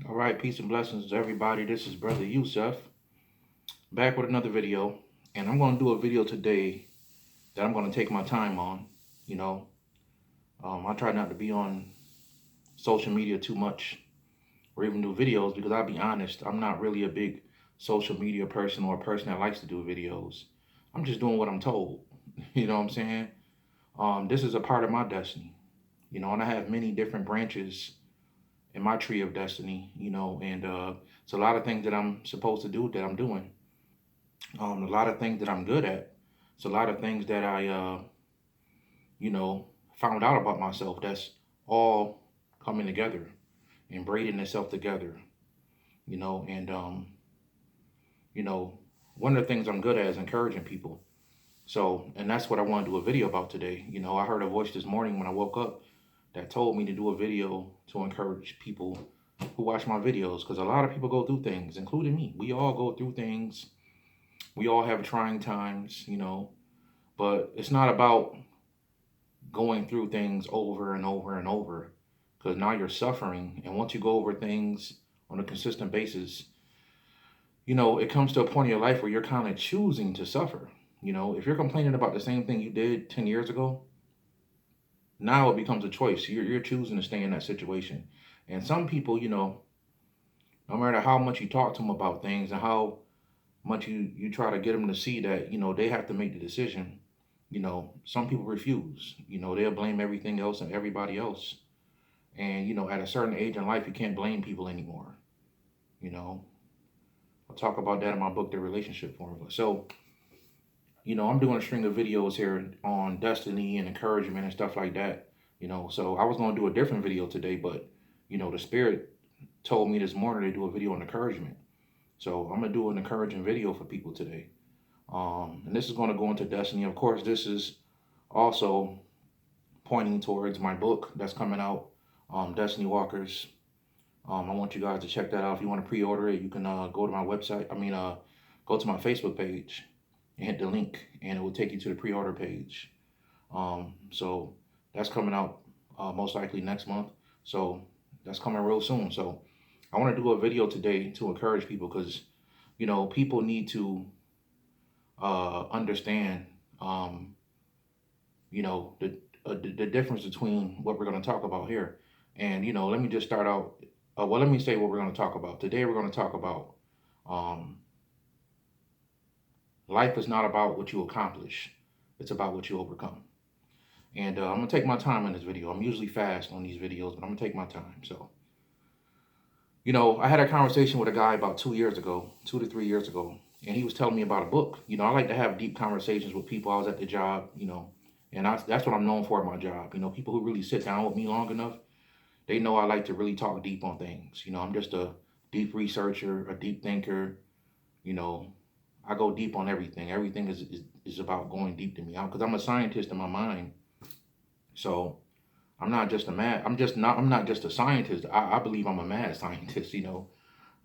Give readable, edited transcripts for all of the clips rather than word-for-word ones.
All right, peace and blessings to everybody. This is Brother Yusuf back with another video, and I'm going to do a video today that I'm going to take my time on. You know, I try not to be on social media too much or even do videos because I'll be honest, I'm not really a big social media person or a person that likes to do videos. I'm just doing what I'm told. You know what I'm saying? This is a part of my destiny. And I have many different branches in my tree of destiny. And it's a lot of things that I'm supposed to do that I'm doing. A lot of things that I'm good at. It's a lot of things that I, you know, found out about myself. That's all coming together and braiding itself together. And you know, one of the things I'm good at is encouraging people. So, and that's what I want to do a video about today. I heard a voice this morning when I woke up that told me to do a video to encourage people who watch my videos because a lot of people go through things, including me. We all go through things. We all have trying times, but it's not about going through things over and over and over because now you're suffering. And once you go over things on a consistent basis, it comes to a point in your life where you're kind of choosing to suffer. If you're complaining about the same thing you did 10 years ago, now it becomes a choice. You're choosing to stay in that situation. And some people, no matter how much you talk to them about things and how much you try to get them to see that, they have to make the decision, some people refuse. They'll blame everything else and everybody else. And, at a certain age in life, you can't blame people anymore. You know, I'll talk about that in my book, The Relationship Formula. So, I'm doing a string of videos here on destiny and encouragement and stuff like that. So I was going to do a different video today, but, the spirit told me this morning to do a video on encouragement. So I'm going to do an encouraging video for people today. And this is going to go into destiny. Of course, this is also pointing towards my book that's coming out, Destiny Walkers. I want you guys to check that out. If you want to pre-order it, you can go to my website. Go to my Facebook page and hit the link, and it will take you to the pre-order page. So that's coming out most likely next month. So that's coming real soon. So I want to do a video today to encourage people because, people need to understand, the difference between what we're going to talk about here. And, let me just start out. Let me say what we're going to talk about. Today, we're going to talk about um, life is not about what you accomplish, it's about what you overcome. And I'm going to take my time in this video. I'm usually fast on these videos, but I'm going to take my time. So, I had a conversation with a guy about 2 years ago, 2 to 3 years ago, and he was telling me about a book. I like to have deep conversations with people. I was at the job, and that's what I'm known for at my job. People who really sit down with me long enough, they know I like to really talk deep on things. I'm just a deep researcher, a deep thinker. You know, I go deep on everything. Everything is about going deep to me because I'm a scientist in my mind. So I'm not just a mad. I'm not just a scientist. I believe I'm a mad scientist.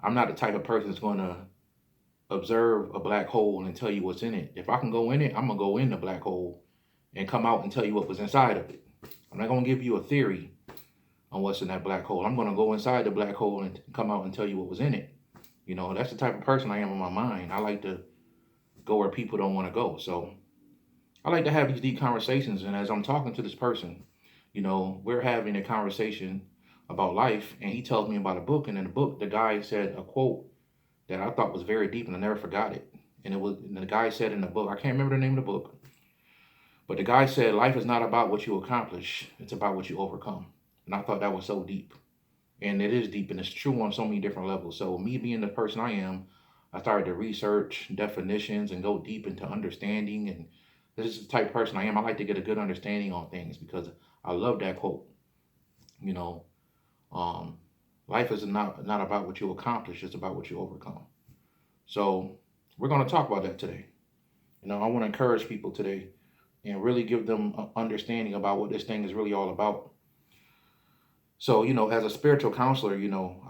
I'm not the type of person that's going to observe a black hole and tell you what's in it. If I can go in it, I'm gonna go in the black hole and come out and tell you what was inside of it. I'm not gonna give you a theory on what's in that black hole. I'm gonna go inside the black hole and come out and tell you what was in it. That's the type of person I am in my mind. I like to go where people don't want to go. So I like to have these deep conversations. And as I'm talking to this person, we're having a conversation about life, and he tells me about a book. And in the book, the guy said a quote that I thought was very deep, and I never forgot it. And the guy said in the book, I can't remember the name of the book, but the guy said, life is not about what you accomplish, it's about what you overcome. And I thought that was so deep. And it is deep, and it's true on so many different levels. So me being the person I am, I started to research definitions and go deep into understanding. And this is the type of person I am. I like to get a good understanding on things because I love that quote. You know, um, life is not about what you accomplish, it's about what you overcome. So we're going to talk about that today. I want to encourage people today and really give them an understanding about what this thing is really all about. So, as a spiritual counselor,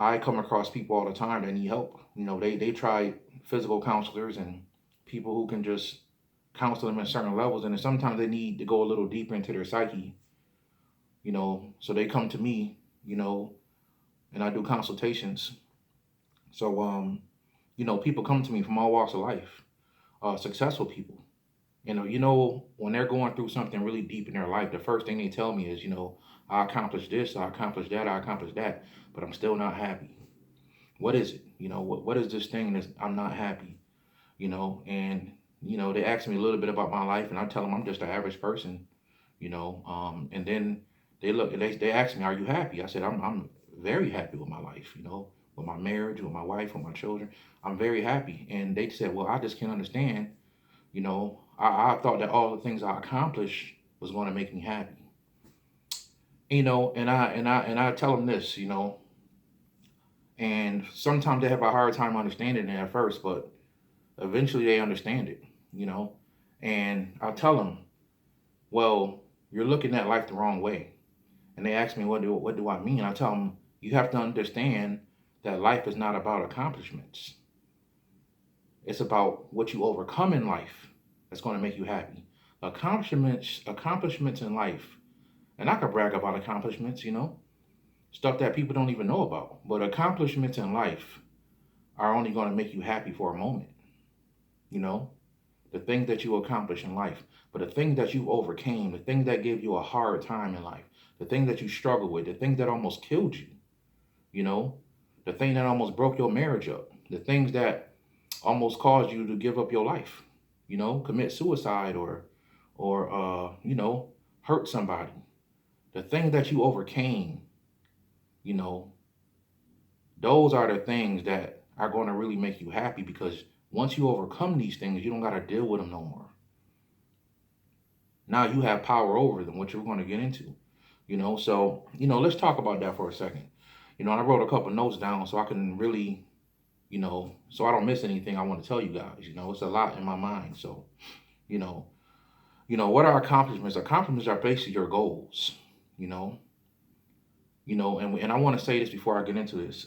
I come across people all the time that need help. They try physical counselors and people who can just counsel them at certain levels. And then sometimes they need to go a little deeper into their psyche, so they come to me, and I do consultations So, people come to me from all walks of life, successful people. When they're going through something really deep in their life, the first thing they tell me is, I accomplished this, I accomplished that, I accomplished that, but I'm still not happy. What is it? What is this thing that I'm not happy? And they ask me a little bit about my life, and I tell them I'm just an average person. And then they ask me, "Are you happy?" I said, "I'm very happy with my life. With my marriage, with my wife, with my children. I'm very happy." And they said, "Well, I just can't understand. I thought that all the things I accomplished was going to make me happy." And I tell them this, and sometimes they have a hard time understanding it at first, but eventually they understand it, you know. And I tell them, "Well, you're looking at life the wrong way." And they ask me, what do I mean? I tell them, you have to understand that life is not about accomplishments. It's about what you overcome in life that's going to make you happy. Accomplishments in life, and I could brag about accomplishments, stuff that people don't even know about. But accomplishments in life are only going to make you happy for a moment, you know, the things that you accomplish in life. But the things that you overcame, the things that gave you a hard time in life, the things that you struggled with, the things that almost killed you, you know, the thing that almost broke your marriage up, the things that almost caused you to give up your life, commit suicide or hurt somebody. The things that you overcame, you know, those are the things that are going to really make you happy, because once you overcome these things, you don't got to deal with them no more. Now you have power over them, which we're going to get into, So, let's talk about that for a second. I wrote a couple notes down so I can really, so I don't miss anything I want to tell you guys. It's a lot in my mind. So, you know, what are accomplishments? Accomplishments are basically your goals, you know, and I want to say this before I get into this.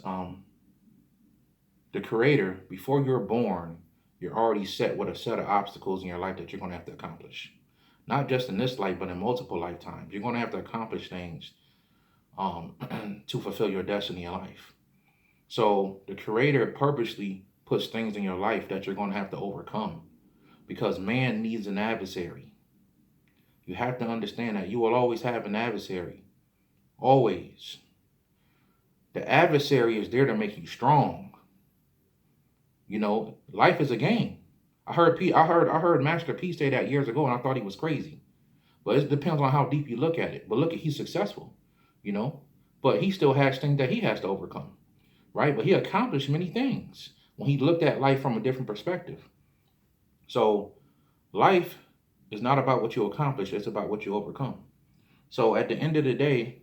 The Creator, before you're born, you're already set with a set of obstacles in your life that you're going to have to accomplish. Not just in this life, but in multiple lifetimes. You're going to have to accomplish things to fulfill your destiny in life. So the Creator purposely puts things in your life that you're going to have to overcome, because man needs an adversary. You have to understand that you will always have an adversary. Always. The adversary is there to make you strong. Life is a game. I heard Master P say that years ago, and I thought he was crazy. But it depends on how deep you look at it. But look at, he's successful, but he still has things that he has to overcome, right? But he accomplished many things when he looked at life from a different perspective. So life is not about what you accomplish, it's about what you overcome. So at the end of the day,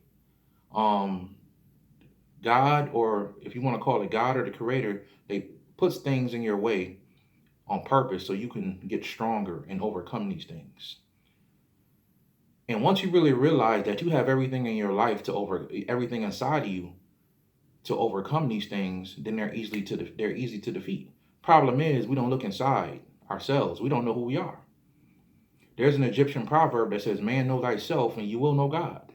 God, or if you want to call it God or the Creator, they puts things in your way on purpose so you can get stronger and overcome these things. And once you really realize that you have everything in your life everything inside of you to overcome these things, then they're easy to defeat. Problem is, we don't look inside ourselves. We don't know who we are. There's an Egyptian proverb that says, "Man, know thyself, and you will know God."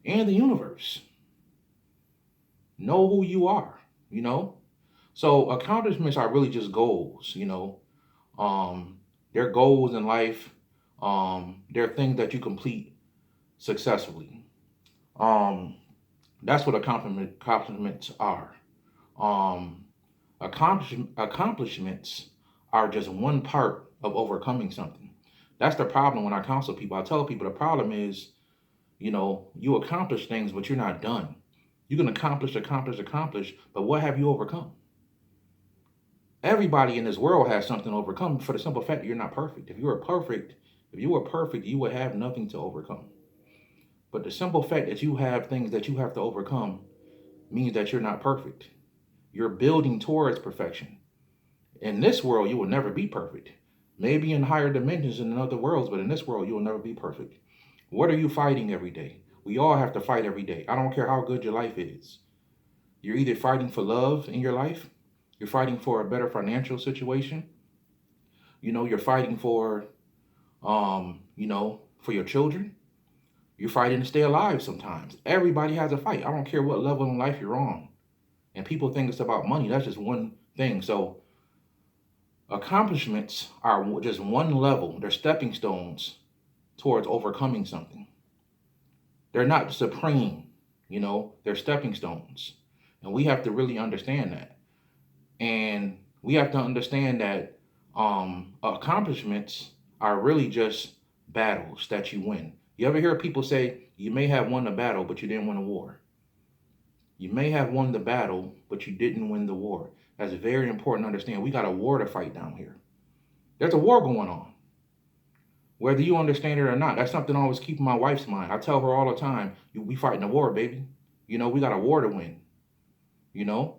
And the universe. Know who you are, So accomplishments are really just goals, They're goals in life. They're things that you complete successfully. That's what accomplishments are. Um, Accomplishments are just one part of overcoming something. That's the problem when I counsel people. I tell people the problem is, you accomplish things, but you're not done. You can accomplish, but what have you overcome? Everybody in this world has something to overcome, for the simple fact that you're not perfect. If you were perfect, you would have nothing to overcome. But the simple fact that you have things that you have to overcome means that you're not perfect. You're building towards perfection. In this world, you will never be perfect. Maybe in higher dimensions and in other worlds, but in this world, you will never be perfect. What are you fighting every day? We all have to fight every day. I don't care how good your life is. You're either fighting for love in your life, you're fighting for a better financial situation, you're fighting for your children. You're fighting to stay alive sometimes. Everybody has a fight. I don't care what level in life you're on. And people think it's about money. That's just one thing. So accomplishments are just one level. They're stepping stones towards overcoming something. They're not supreme, they're stepping stones. And we have to really understand that. And we have to understand that accomplishments are really just battles that you win. You ever hear people say, you may have won the battle, but you didn't win a war? You may have won the battle, but you didn't win the war. That's very important to understand. We got a war to fight down here. There's a war going on. Whether you understand it or not, that's something I always keep in my wife's mind. I tell her all the time, we fighting a war, baby. We got a war to win, you know?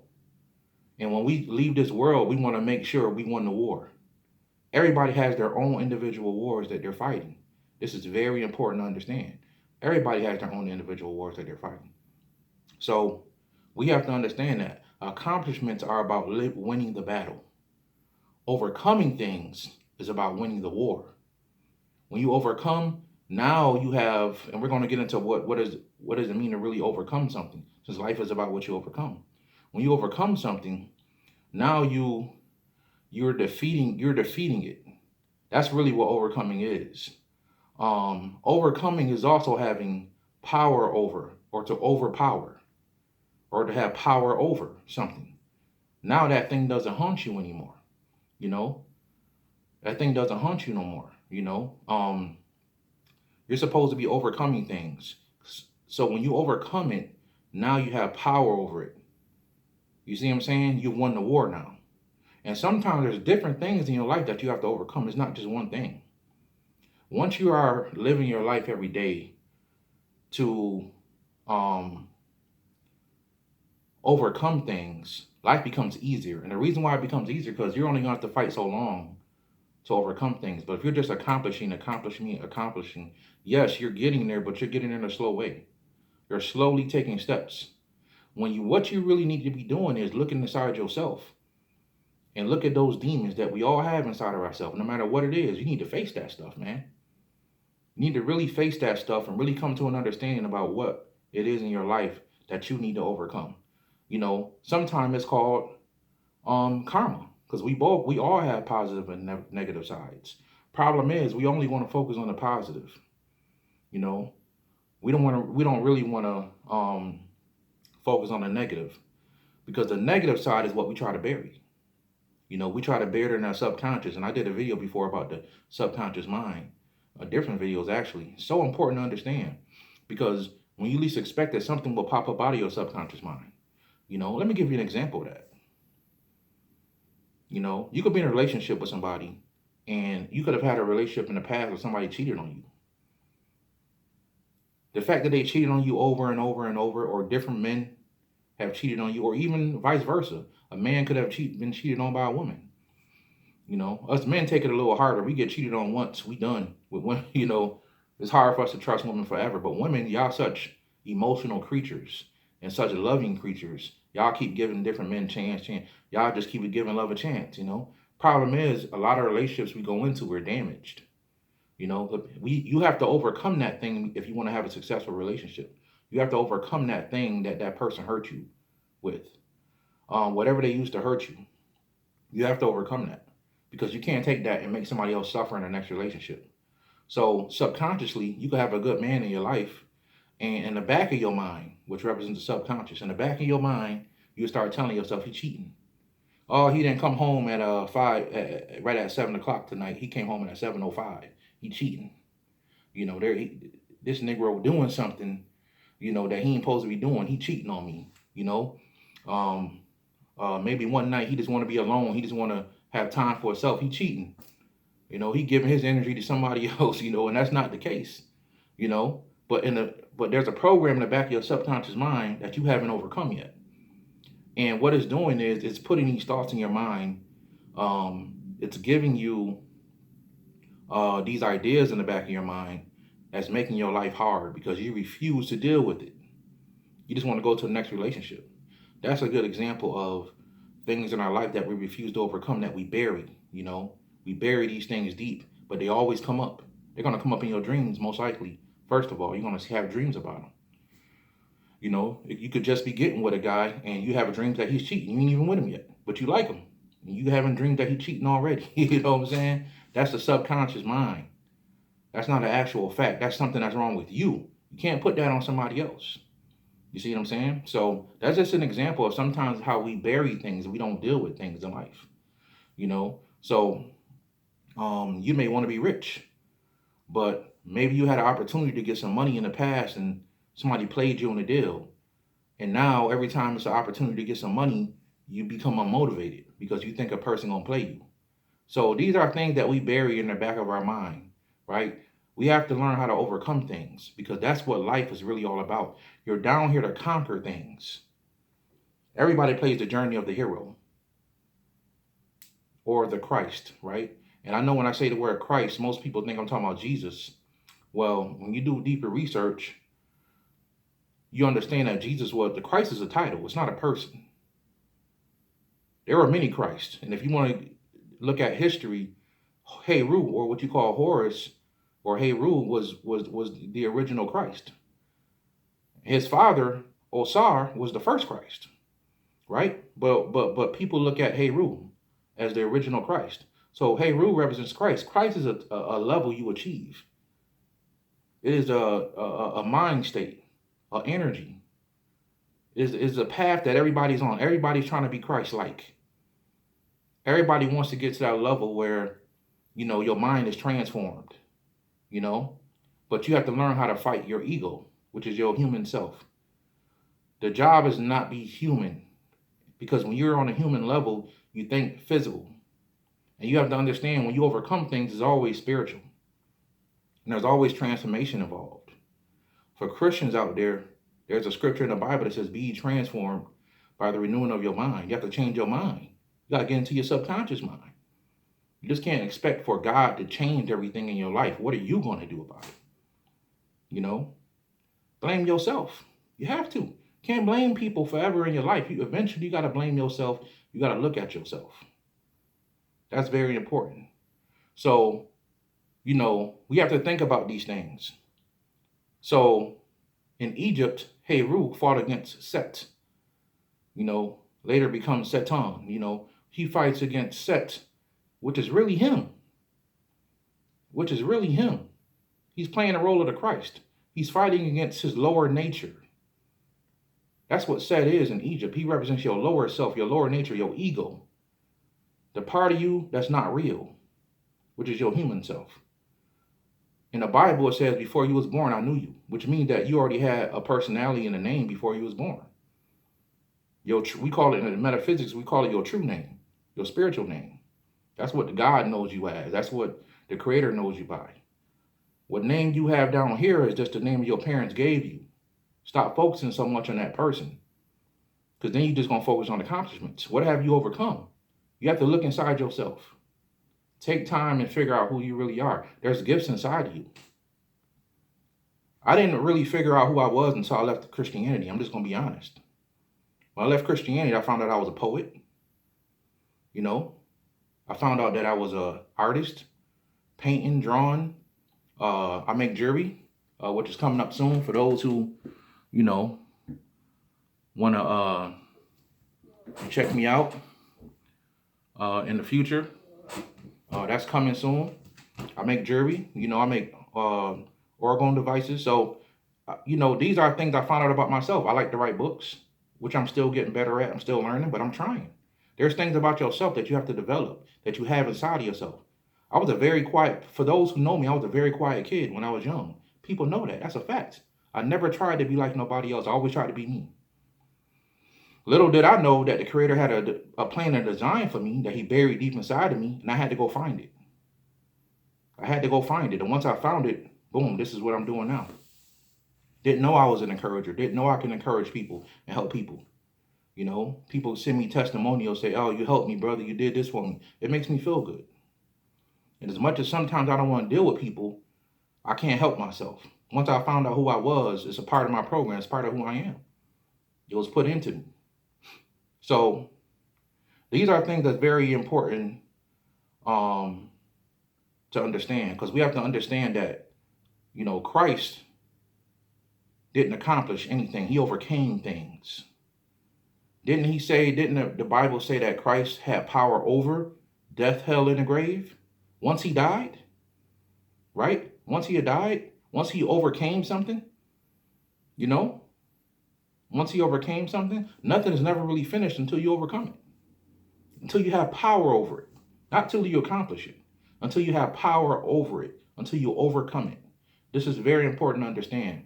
And when we leave this world, we want to make sure we won the war. Everybody has their own individual wars that they're fighting. This is very important to understand. Everybody has their own individual wars that they're fighting. So we have to understand that accomplishments are about winning the battle. Overcoming things is about winning the war. When you overcome, now you have, and we're going to get into what does it mean to really overcome something, since life is about what you overcome. When you overcome something, now you're defeating it. That's really what overcoming is. Overcoming is also having power over, or to overpower, or to have power over something. Now that thing doesn't haunt you anymore. That thing doesn't haunt you no more. You're supposed to be overcoming things. So when you overcome it, now you have power over it. You see what I'm saying? You won the war now. And sometimes there's different things in your life that you have to overcome. It's not just one thing. Once you are living your life every day to overcome things, life becomes easier. And the reason why it becomes easier, because you're only going to have to fight so long to overcome things. But if you're just accomplishing, yes, you're getting there, but you're getting there in a slow way. You're slowly taking steps. What you really need to be doing is looking inside yourself and look at those demons that we all have inside of ourselves. No matter what it is, you need to face that stuff, man. You need to really face that stuff and really come to an understanding about what it is in your life that you need to overcome. Sometimes it's called karma, because we all have positive and negative sides. Problem is, we only want to focus on the positive. We don't really want to focus on the negative, because the negative side is what we try to bury. We try to bury it in our subconscious. And I did a video before about the subconscious mind, different videos actually. So important to understand, because when you least expect it, something will pop up out of your subconscious mind. Let me give you an example of that. You could be in a relationship with somebody, and you could have had a relationship in the past where somebody cheated on you. The fact that they cheated on you over and over and over, or different men have cheated on you, or even vice versa. A man could have been cheated on by a woman. Us men take it a little harder. We get cheated on once, we done. With women, it's hard for us to trust women forever. But women, y'all such emotional creatures and such loving creatures. Y'all keep giving different men chance. Y'all just keep giving love a chance, Problem is, a lot of relationships we go into, we're damaged. You have to overcome that thing if you want to have a successful relationship. You have to overcome that thing that person hurt you with. Whatever they used to hurt you, you have to overcome that, because you can't take that and make somebody else suffer in the next relationship. So subconsciously, you could have a good man in your life, and in the back of your mind, which represents the subconscious, in the back of your mind, you start telling yourself he's cheating. Oh, he didn't come home at right at 7 o'clock tonight. He came home at 7:05. He cheating. This Negro doing something, that he ain't supposed to be doing. He cheating on me. Maybe one night he just want to be alone. He just want to have time for himself. He cheating. He giving his energy to somebody else. And that's not the case. But there's a program in the back of your subconscious mind that you haven't overcome yet. And what it's doing is it's putting these thoughts in your mind. It's giving you these ideas in the back of your mind that's making your life hard, because you refuse to deal with it. You just want to go to the next relationship. That's a good example of things in our life that we refuse to overcome, that we bury. We bury these things deep, but they always come up. They're going to come up in your dreams, most likely. First of all, you're going to have dreams about them. You know, you could just be getting with a guy and you have a dream that he's cheating. You ain't even with him yet, but you like him. You haven't dreamed that he's cheating already. You know what I'm saying? That's the subconscious mind. That's not an actual fact. That's something that's wrong with you. You can't put that on somebody else. You see what I'm saying? So that's just an example of sometimes how we bury things and we don't deal with things in life. You know, so you may want to be rich, but maybe you had an opportunity to get some money in the past and somebody played you on a deal. And now every time it's an opportunity to get some money, you become unmotivated because you think a person gonna play you. So these are things that we bury in the back of our mind, right? We have to learn how to overcome things because that's what life is really all about. You're down here to conquer things. Everybody plays the journey of the hero or the Christ, right? And I know when I say the word Christ, most people think I'm talking about Jesus. Well, when you do deeper research, you understand that the Christ is a title. It's not a person. There are many Christs. And if you want to look at history, Heru, or what you call Horus, or Heru was the original Christ. His father, Osar, was the first Christ, right? But people look at Heru as the original Christ. So Heru represents Christ. Christ is a level you achieve. It is a mind state, an energy. It is a path that everybody's on. Everybody's trying to be Christ-like. Everybody wants to get to that level where, you know, your mind is transformed, you know, but you have to learn how to fight your ego, which is your human self. The job is not be human because when you're on a human level, you think physical. And you have to understand when you overcome things, it's always spiritual. And there's always transformation involved. For Christians out there, there's a scripture in the Bible that says, be transformed by the renewing of your mind. You have to change your mind. You got to get into your subconscious mind. You just can't expect for God to change everything in your life. What are you going to do about it? You know, blame yourself. You have to. Can't blame people forever in your life. Eventually, you got to blame yourself. You got to look at yourself. That's very important. So, you know, we have to think about these things. So, in Egypt, Heru fought against Set. You know, later becomes Setan. You know, he fights against Set, which is really him. Which is really him. He's playing the role of the Christ. He's fighting against his lower nature. That's what Set is in Egypt. He represents your lower self, your lower nature, your ego. The part of you that's not real, which is your human self. In the Bible, it says, before you was born, I knew you, which means that you already had a personality and a name before you was born. We call it in metaphysics, we call it your true name, your spiritual name. That's what God knows you as. That's what the Creator knows you by. What name you have down here is just the name your parents gave you. Stop focusing so much on that person, because then you're just going to focus on accomplishments. What have you overcome? You have to look inside yourself. Take time and figure out who you really are. There's gifts inside of you. I didn't really figure out who I was until I left Christianity. I'm just going to be honest. When I left Christianity, I found out I was a poet. You know, I found out that I was an artist, painting, drawing. I make jewelry, which is coming up soon for those who, you know, want to check me out in the future. That's coming soon. I make jewelry. You know, I make orgone devices. So, you know, these are things I found out about myself. I like to write books, which I'm still getting better at. I'm still learning, but I'm trying. There's things about yourself that you have to develop, that you have inside of yourself. I was a very quiet, for those who know me, I was a very quiet kid when I was young. People know that. That's a fact. I never tried to be like nobody else. I always tried to be me. Little did I know that the Creator had a plan and design for me that he buried deep inside of me, and I had to go find it. I had to go find it. And once I found it, boom, this is what I'm doing now. Didn't know I was an encourager. Didn't know I can encourage people and help people. You know, people send me testimonials, say, oh, you helped me, brother. You did this for me. It makes me feel good. And as much as sometimes I don't want to deal with people, I can't help myself. Once I found out who I was, it's a part of my program. It's part of who I am. It was put into me. So these are things that's very important to understand, because we have to understand that, you know, Christ didn't accomplish anything. He overcame things. Didn't the Bible say that Christ had power over death, hell, and the grave? Once he died, right? Once he had died, once he overcame something, you know, once he overcame something, nothing is never really finished until you overcome it. Until you have power over it. Not till you accomplish it. Until you have power over it. Until you overcome it. This is very important to understand.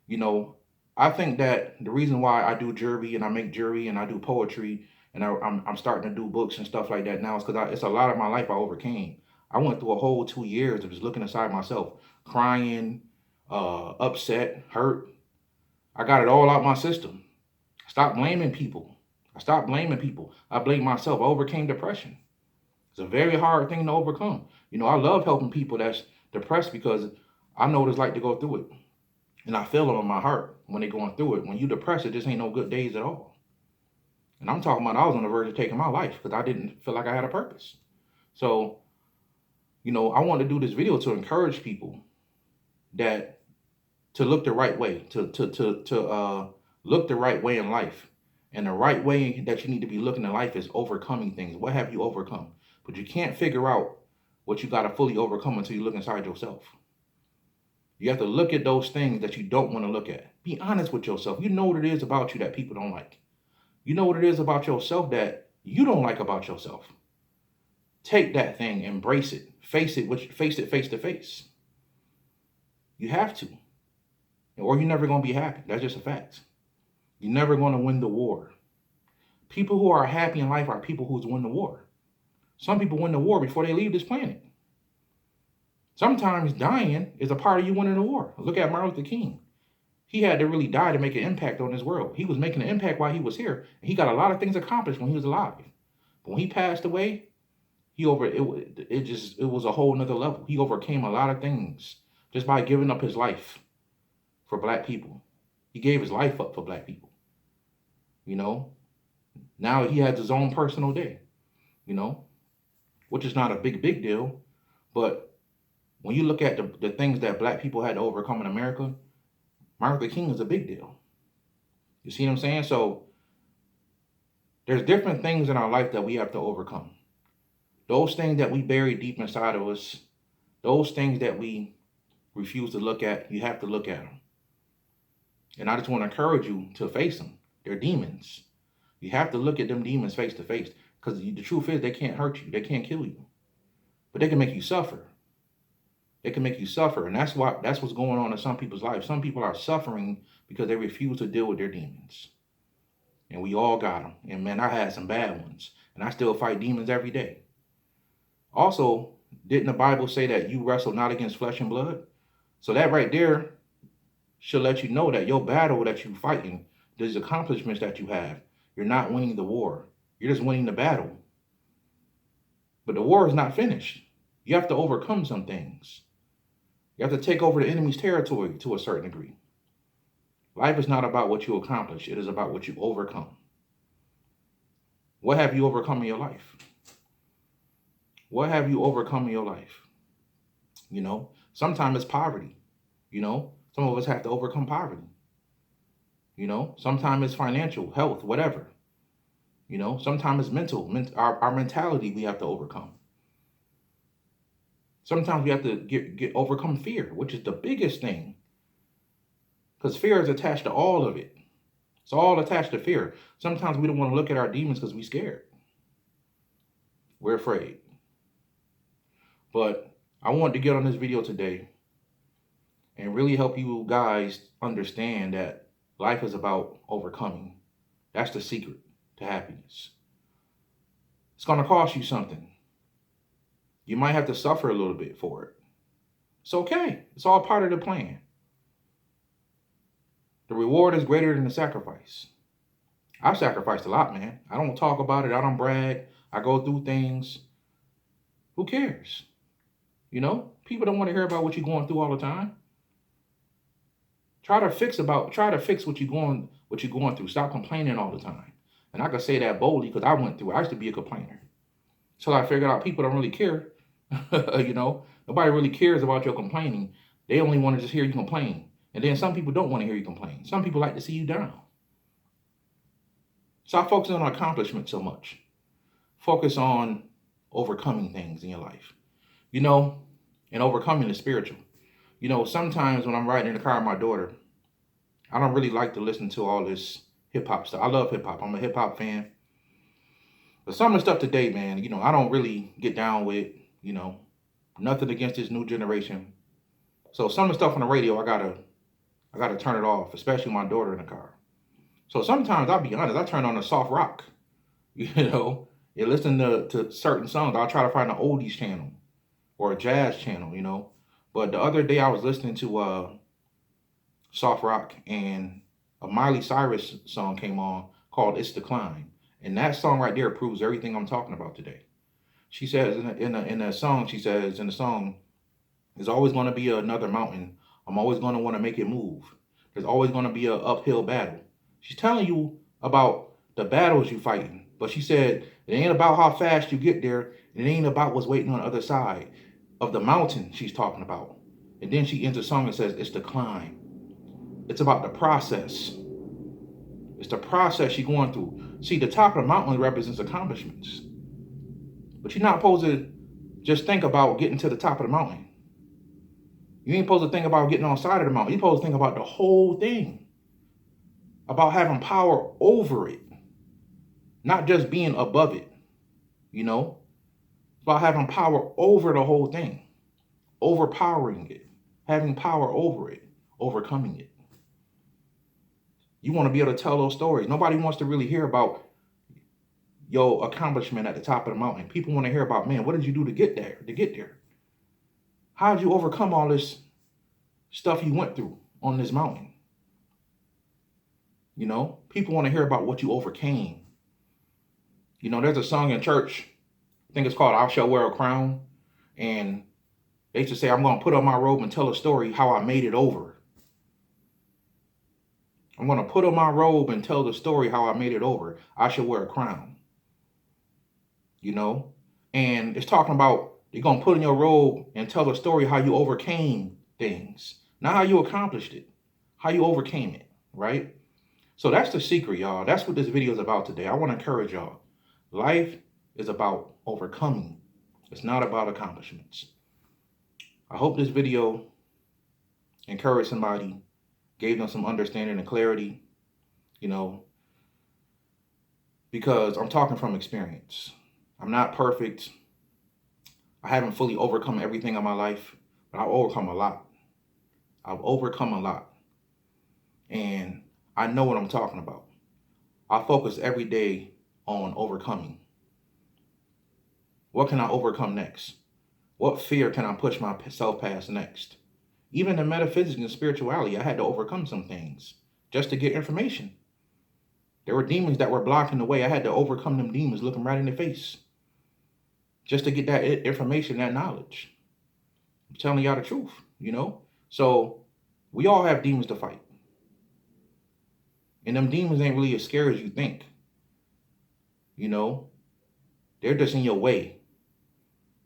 You know, I think that the reason why I do jewelry and I make jewelry and I do poetry and I'm starting to do books and stuff like that now is because it's a lot of my life I overcame. I went through a whole 2 years of just looking inside myself, crying, upset, hurt. I got it all out my system. Stop blaming people. I stopped blaming people. I blame myself. I overcame depression. It's a very hard thing to overcome. You know, I love helping people that's depressed because I know what it's like to go through it. And I feel it in my heart when they're going through it. When you're depressed, it just ain't no good days at all. And I'm talking about I was on the verge of taking my life because I didn't feel like I had a purpose. So, you know, I want to do this video to encourage people that to look the right way, to look the right way in life. And the right way that you need to be looking in life is overcoming things. What have you overcome? But you can't figure out what you got to fully overcome until you look inside yourself. You have to look at those things that you don't want to look at. Be honest with yourself. You know what it is about you that people don't like. You know what it is about yourself that you don't like about yourself. Take that thing, embrace it, face it face to face. You have to. Or you're never going to be happy. That's just a fact. You're never going to win the war. People who are happy in life are people who's won the war. Some people win the war before they leave this planet. Sometimes dying is a part of you winning the war. Look at Martin Luther King. He had to really die to make an impact on this world. He was making an impact while he was here. And he got a lot of things accomplished when he was alive. But when he passed away, it was a whole nother level. He overcame a lot of things just by giving up his life for black people. He gave his life up for black people. You know, now he has his own personal day, you know, which is not a big deal. But when you look at the things that black people had to overcome in America, Martin Luther King is a big deal. You see what I'm saying? So there's different things in our life that we have to overcome. Those things that we bury deep inside of us, those things that we refuse to look at, you have to look at them. And I just want to encourage you to face them. They're demons. You have to look at them demons face to face, because the truth is they can't hurt you. They can't kill you. But they can make you suffer. They can make you suffer. And that's what's going on in some people's lives. Some people are suffering because they refuse to deal with their demons. And we all got them. And man, I had some bad ones. And I still fight demons every day. Also, didn't the Bible say that you wrestle not against flesh and blood? So that right there should let you know that your battle that you're fighting, these accomplishments that you have, you're not winning the war. You're just winning the battle. But the war is not finished. You have to overcome some things. You have to take over the enemy's territory to a certain degree. Life is not about what you accomplish. It is about what you overcome. What have you overcome in your life? What have you overcome in your life? You know, sometimes it's poverty. You know, some of us have to overcome poverty. You know, sometimes it's financial, health, whatever. You know, sometimes it's mental, our mentality we have to overcome. Sometimes we have to overcome fear, which is the biggest thing. Because fear is attached to all of it. It's all attached to fear. Sometimes we don't want to look at our demons because we're scared. We're afraid. But I wanted to get on this video today and really help you guys understand that life is about overcoming. That's the secret to happiness. It's going to cost you something. You might have to suffer a little bit for it. It's okay. It's all part of the plan. The reward is greater than the sacrifice. I've sacrificed a lot, man. I don't talk about it. I don't brag. I go through things. Who cares? You know, people don't want to hear about what you're going through all the time. Try to fix what you're going through. Stop complaining all the time. And I can say that boldly because I went through it. I used to be a complainer. So I figured out people don't really care. You know, nobody really cares about your complaining. They only want to just hear you complain. And then some people don't want to hear you complain. Some people like to see you down. Stop focusing on accomplishment so much. Focus on overcoming things in your life. You know, and overcoming the spiritual. You know, sometimes when I'm riding in the car with my daughter, I don't really like to listen to all this hip hop stuff. I love hip hop. I'm a hip hop fan. But some of the stuff today, man, you know, I don't really get down with, you know, nothing against this new generation. So some of the stuff on the radio, I gotta turn it off, especially my daughter in the car. So sometimes I'll be honest, I turn on a soft rock, you know, and listen to certain songs. I'll try to find an oldies channel or a jazz channel, you know. But the other day I was listening to soft rock, and a Miley Cyrus song came on called "It's the Climb," and that song right there proves everything I'm talking about today. She says in a song, she says in the song, "There's always going to be another mountain. I'm always going to want to make it move. There's always going to be an uphill battle." She's telling you about the battles you fighting, but she said it ain't about how fast you get there. It ain't about what's waiting on the other side of the mountain she's talking about. And then she ends the song and says, "It's the climb." It's about the process. It's the process you're going through. See, the top of the mountain represents accomplishments. But you're not supposed to just think about getting to the top of the mountain. You ain't supposed to think about getting on the side of the mountain. You're supposed to think about the whole thing. About having power over it. Not just being above it. You know? It's about having power over the whole thing. Overpowering it. Having power over it. Overcoming it. You want to be able to tell those stories. Nobody wants to really hear about your accomplishment at the top of the mountain. People want to hear about, man, what did you do to get there? How did you overcome all this stuff you went through on this mountain? You know, people want to hear about what you overcame. You know, there's a song in church, I think it's called "I Shall Wear a Crown." And they used to say, I'm going to put on my robe and tell a story how I made it over. I'm going to put on my robe and tell the story how I made it over. I shall wear a crown. You know? And it's talking about you're going to put in your robe and tell the story how you overcame things. Not how you accomplished it. How you overcame it. Right? So that's the secret, y'all. That's what this video is about today. I want to encourage y'all. Life is about overcoming. It's not about accomplishments. I hope this video encouraged somebody, gave them some understanding and clarity, you know, because I'm talking from experience. I'm not perfect. I haven't fully overcome everything in my life, but I've overcome a lot. I've overcome a lot. And I know what I'm talking about. I focus every day on overcoming. What can I overcome next? What fear can I push myself past next? Even in metaphysics and spirituality, I had to overcome some things just to get information. There were demons that were blocking the way. I had to overcome them demons, look them right in the face, just to get that information, that knowledge. I'm telling y'all the truth, you know? So we all have demons to fight. And them demons ain't really as scary as you think. You know? They're just in your way.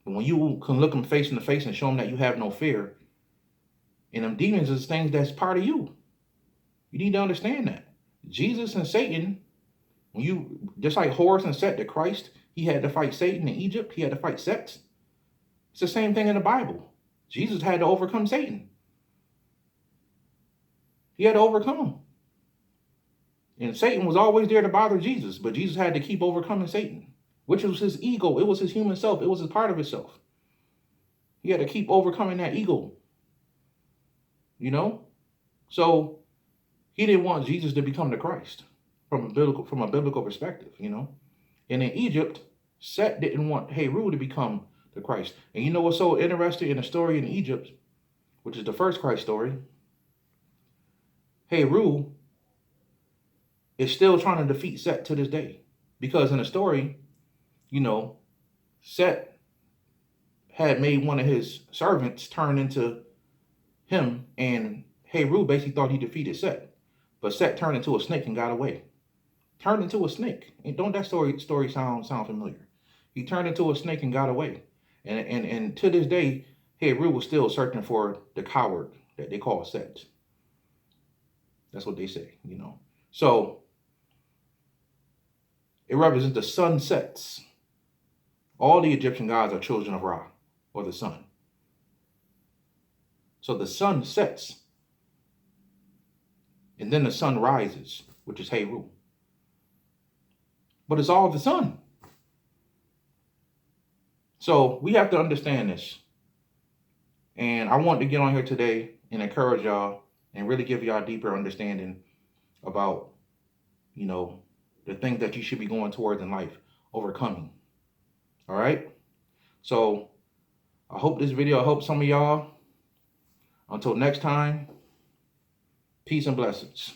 But when you can look them face in the face and show them that you have no fear, and them demons is things that's part of you. You need to understand that. Jesus and Satan, when you, just like Horus and Set to Christ, he had to fight Satan in Egypt. He had to fight Set. It's the same thing in the Bible. Jesus had to overcome Satan. He had to overcome him. And Satan was always there to bother Jesus, but Jesus had to keep overcoming Satan, which was his ego. It was his human self. It was a part of himself. He had to keep overcoming that ego. You know? So he didn't want Jesus to become the Christ from a biblical perspective, you know? And in Egypt, Set didn't want Heru to become the Christ. And you know what's so interesting in the story in Egypt, which is the first Christ story? Heru is still trying to defeat Set to this day. Because in the story, you know, Set had made one of his servants turn into him, and Heru basically thought he defeated Set. But Set turned into a snake and got away. Turned into a snake. And don't that story sound familiar? He turned into a snake and got away. And to this day, Heru was still searching for the coward that they call Set. That's what they say, you know. So it represents the sun sets. All the Egyptian gods are children of Ra, or the sun. So the sun sets, and then the sun rises, which is Heru. But it's all the sun. So we have to understand this. And I want to get on here today and encourage y'all and really give y'all a deeper understanding about, you know, the things that you should be going towards in life, overcoming. All right? So I hope this video helps some of y'all. Until next time, peace and blessings.